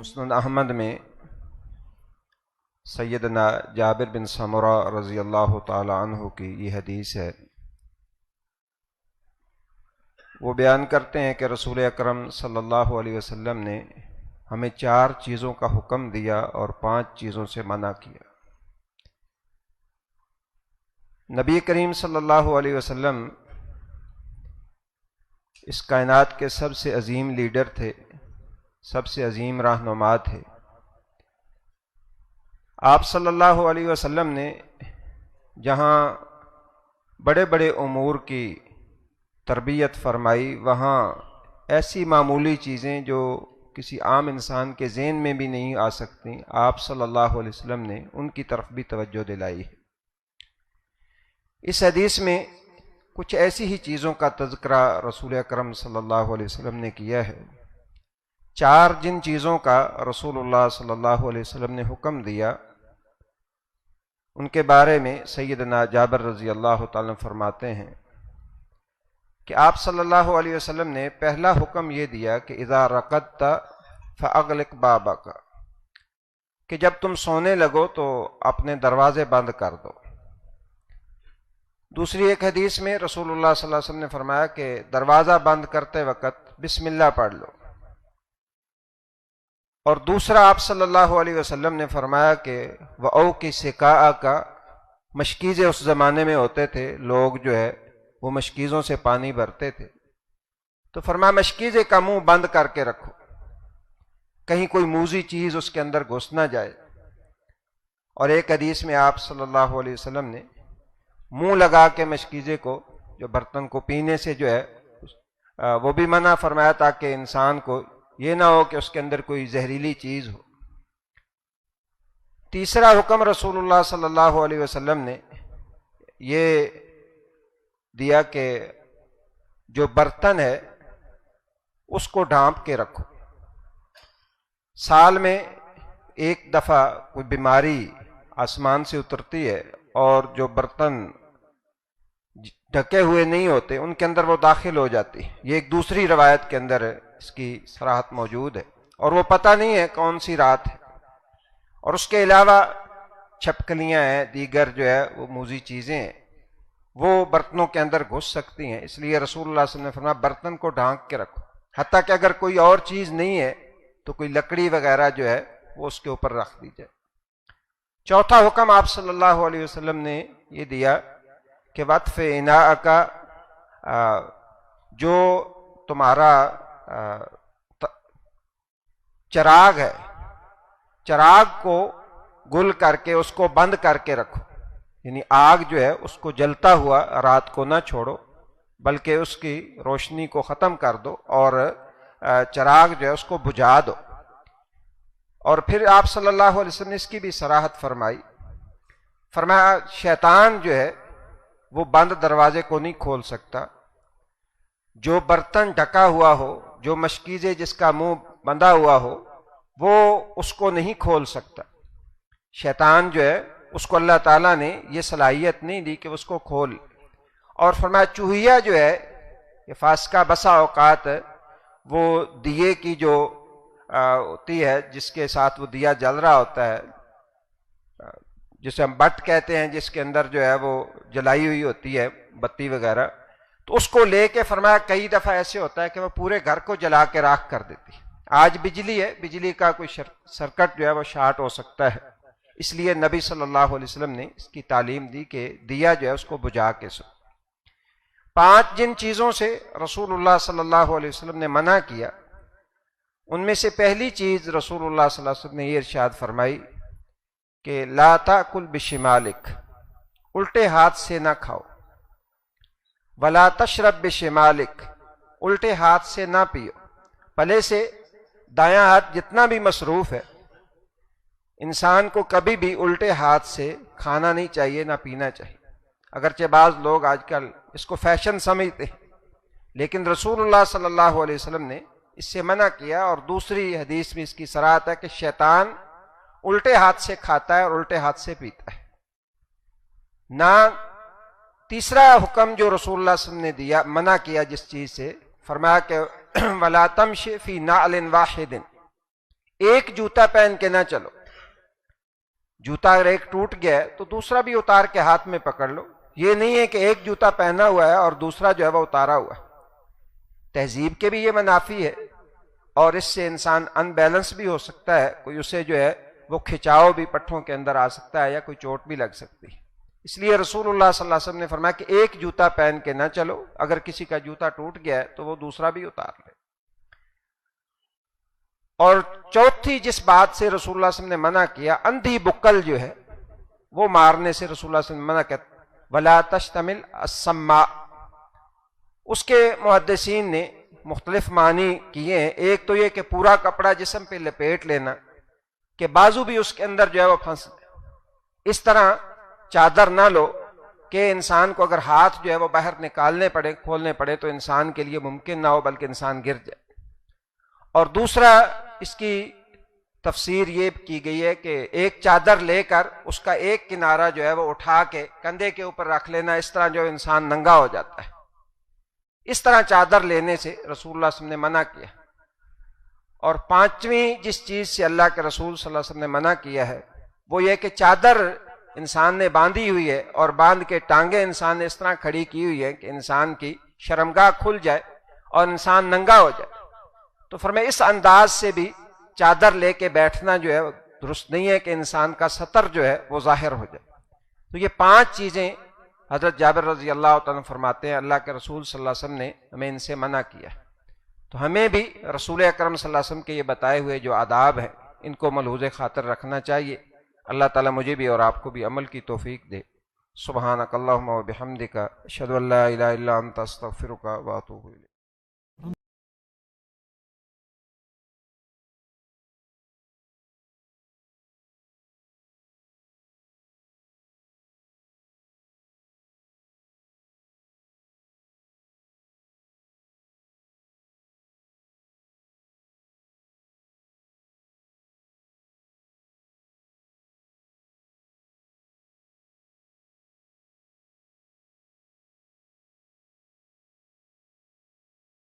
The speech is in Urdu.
مسند احمد میں سیدنا جابر بن سمرہ رضی اللہ تعالی عنہ کی یہ حدیث ہے۔ وہ بیان کرتے ہیں کہ رسول اکرم صلی اللہ علیہ وسلم نے ہمیں 4 چیزوں کا حکم دیا اور 5 چیزوں سے منع کیا۔ نبی کریم صلی اللہ علیہ وسلم اس کائنات کے سب سے عظیم لیڈر تھے، سب سے عظیم رہنما تھے۔ آپ صلی اللہ علیہ وسلم نے جہاں بڑے بڑے امور کی تربیت فرمائی، وہاں ایسی معمولی چیزیں جو کسی عام انسان کے ذہن میں بھی نہیں آ سکتی، آپ صلی اللہ علیہ وسلم نے ان کی طرف بھی توجہ دلائی ہے۔ اس حدیث میں کچھ ایسی ہی چیزوں کا تذکرہ رسول اکرم صلی اللہ علیہ وسلم نے کیا ہے۔ 4 جن چیزوں کا رسول اللہ صلی اللہ علیہ وسلم نے حکم دیا، ان کے بارے میں سیدنا جابر رضی اللہ تعالیٰ فرماتے ہیں کہ آپ صلی اللہ علیہ وسلم نے پہلا حکم یہ دیا کہ اذا رقدت فاغلق بابک، کہ جب تم سونے لگو تو اپنے دروازے بند کر دو۔ دوسری ایک حدیث میں رسول اللہ صلی اللہ علیہ وسلم نے فرمایا کہ دروازہ بند کرتے وقت بسم اللہ پڑھ لو۔ اور دوسرا آپ صلی اللہ علیہ وسلم نے فرمایا کہ وَأَوْ کی سِقَاءَ کا، مشکیزیں اس زمانے میں ہوتے تھے، لوگ جو ہے وہ مشکیزوں سے پانی بھرتے تھے، تو فرمایا مشکیزے کا منہ بند کر کے رکھو، کہیں کوئی موذی چیز اس کے اندر گھس نہ جائے۔ اور ایک حدیث میں آپ صلی اللہ علیہ وسلم نے منہ لگا کے مشکیزے کو، جو برتن کو پینے سے جو ہے وہ بھی منع فرمایا، تاکہ انسان کو یہ نہ ہو کہ اس کے اندر کوئی زہریلی چیز ہو۔ تیسرا حکم رسول اللہ صلی اللہ علیہ وسلم نے یہ دیا کہ جو برتن ہے اس کو ڈھانپ کے رکھو۔ سال میں ایک دفعہ کوئی بیماری آسمان سے اترتی ہے اور جو برتن ڈھکے ہوئے نہیں ہوتے ان کے اندر وہ داخل ہو جاتی ہے۔ یہ ایک دوسری روایت کے اندر اس کی صراحت موجود ہے، اور وہ پتہ نہیں ہے کون سی رات ہے۔ اور اس کے علاوہ چھپکلیاں ہیں، دیگر جو ہے وہ موذی چیزیں ہیں، وہ برتنوں کے اندر گھس سکتی ہیں۔ اس لیے رسول اللہ صلی اللہ علیہ وسلم نے فرمایا برتن کو ڈھانک کے رکھو، حتیٰ کہ اگر کوئی اور چیز نہیں ہے تو کوئی لکڑی وغیرہ جو ہے وہ اس کے اوپر رکھ دی جائے۔ چوتھا حکم آپ صلی اللہ علیہ وسلم نے یہ دیا کہ وَطْفِ إِنَاءَكَ، جو تمہارا چراغ ہے، چراغ کو گل کر کے اس کو بند کر کے رکھو، یعنی آگ جو ہے اس کو جلتا ہوا رات کو نہ چھوڑو، بلکہ اس کی روشنی کو ختم کر دو اور چراغ جو ہے اس کو بجھا دو۔ اور پھر آپ صلی اللہ علیہ وسلم نے اس کی بھی صراحت فرمائی، فرمایا شیطان جو ہے وہ بند دروازے کو نہیں کھول سکتا، جو برتن ڈھکا ہوا ہو، جو مشکیزے جس کا منہ بندھا ہوا ہو، وہ اس کو نہیں کھول سکتا۔ شیطان جو ہے اس کو اللہ تعالیٰ نے یہ صلاحیت نہیں دی کہ اس کو کھول۔ اور فرمایا چوہیا جو ہے یہ فاسقہ بسا اوقات وہ دیے کی جو ہوتی ہے، جس کے ساتھ وہ دیا جل رہا ہوتا ہے، جسے ہم بٹ کہتے ہیں، جس کے اندر جو ہے وہ جلائی ہوئی ہوتی ہے بتی وغیرہ، تو اس کو لے کے فرمایا کئی دفعہ ایسے ہوتا ہے کہ وہ پورے گھر کو جلا کے راکھ کر دیتی ہے۔ آج بجلی ہے، بجلی کا کوئی سرکٹ جو ہے وہ شارٹ ہو سکتا ہے، اس لیے نبی صلی اللہ علیہ وسلم نے اس کی تعلیم دی کہ دیا جو ہے اس کو بجھا کے سو۔ 5 جن چیزوں سے رسول اللہ صلی اللہ علیہ وسلم نے منع کیا، ان میں سے پہلی چیز رسول اللہ صلی اللہ علیہ وسلم نے یہ ارشاد فرمائی کہ لا تاکل بشمالک، الٹے ہاتھ سے نہ کھاؤ، ولا تشرب بشمالک، الٹے ہاتھ سے نہ پیو۔ پلے سے دایاں ہاتھ جتنا بھی مصروف ہے، انسان کو کبھی بھی الٹے ہاتھ سے کھانا نہیں چاہیے، نہ پینا چاہیے۔ اگرچہ بعض لوگ آج کل اس کو فیشن سمجھتے ہیں، لیکن رسول اللہ صلی اللہ علیہ وسلم نے اس سے منع کیا۔ اور دوسری حدیث میں اس کی صراحت ہے کہ شیطان الٹے ہاتھ سے کھاتا ہے اور الٹے ہاتھ سے پیتا ہے۔ نہ تیسرا حکم جو رسول اللہ صلی اللہ علیہ وسلم نے دیا، منع کیا جس چیز سے، فرمایا کہ وَلَا تَمْشِ فِي نَعْلٍ وَاحِدٍ، ایک جوتا پہن کے نہ چلو، جوتا اگر ایک ٹوٹ گیا ہے تو دوسرا بھی اتار کے ہاتھ میں پکڑ لو، یہ نہیں ہے کہ ایک جوتا پہنا ہوا ہے اور دوسرا جو ہے وہ اتارا ہوا ہے۔ تہذیب کے بھی یہ منافی ہے، اور اس سے انسان ان بیلنس بھی ہو سکتا ہے، کوئی اسے جو ہے وہ کھچاؤ بھی پٹھوں کے اندر آ سکتا ہے یا کوئی چوٹ بھی لگ سکتی ہے۔ اس لیے رسول اللہ صلی اللہ علیہ وسلم نے فرمایا کہ ایک جوتا پہن کے نہ چلو، اگر کسی کا جوتا ٹوٹ گیا ہے تو وہ دوسرا بھی اتار لے۔ اور چوتھی جس بات سے رسول اللہ صلی اللہ علیہ وسلم نے منع کیا، اندھی بکل جو ہے وہ مارنے سے رسول اللہ صلی اللہ علیہ وسلم نے منع کیا، وَلَا تَشْتَمِلْ السَّمَّاء۔ اس کے محدثین نے مختلف معنی کیے ہیں۔ ایک تو یہ کہ پورا کپڑا جسم پہ لپیٹ لینا کہ بازو بھی اس کے اندر جو ہے وہ پھنس جائے، اس طرح چادر نہ لو کہ انسان کو اگر ہاتھ جو ہے وہ باہر نکالنے پڑے کھولنے پڑے تو انسان کے لیے ممکن نہ ہو بلکہ انسان گر جائے۔ اور دوسرا اس کی تفسیر یہ کی گئی ہے کہ ایک چادر لے کر اس کا ایک کنارہ جو ہے وہ اٹھا کے کندھے کے اوپر رکھ لینا، اس طرح جو انسان ننگا ہو جاتا ہے، اس طرح چادر لینے سے رسول اللہ صلی اللہ علیہ وسلم نے منع کیا۔ اور پانچویں جس چیز سے اللہ کے رسول صلی اللہ علیہ وسلم نے منع کیا ہے وہ یہ کہ چادر انسان نے باندھی ہوئی ہے اور باندھ کے ٹانگیں انسان نے اس طرح کھڑی کی ہوئی ہے کہ انسان کی شرمگاہ کھل جائے اور انسان ننگا ہو جائے، تو فرمایا اس انداز سے بھی چادر لے کے بیٹھنا جو ہے درست نہیں ہے کہ انسان کا سطر جو ہے وہ ظاہر ہو جائے۔ تو یہ پانچ چیزیں حضرت جابر رضی اللہ تعالیٰ عنہ فرماتے ہیں اللہ کے رسول صلی اللہ علیہ وسلم نے ہمیں ان سے منع کیا، تو ہمیں بھی رسول اکرم صلی اللہ علیہ وسلم کے یہ بتائے ہوئے جو آداب ہیں ان کو ملحوظ خاطر رکھنا چاہیے۔ اللہ تعالیٰ مجھے بھی اور آپ کو بھی عمل کی توفیق دے۔ سبحانک اللہم و بحمدک، اشہد ان لا الہ الا انت، استغفرک و اتوب الیک۔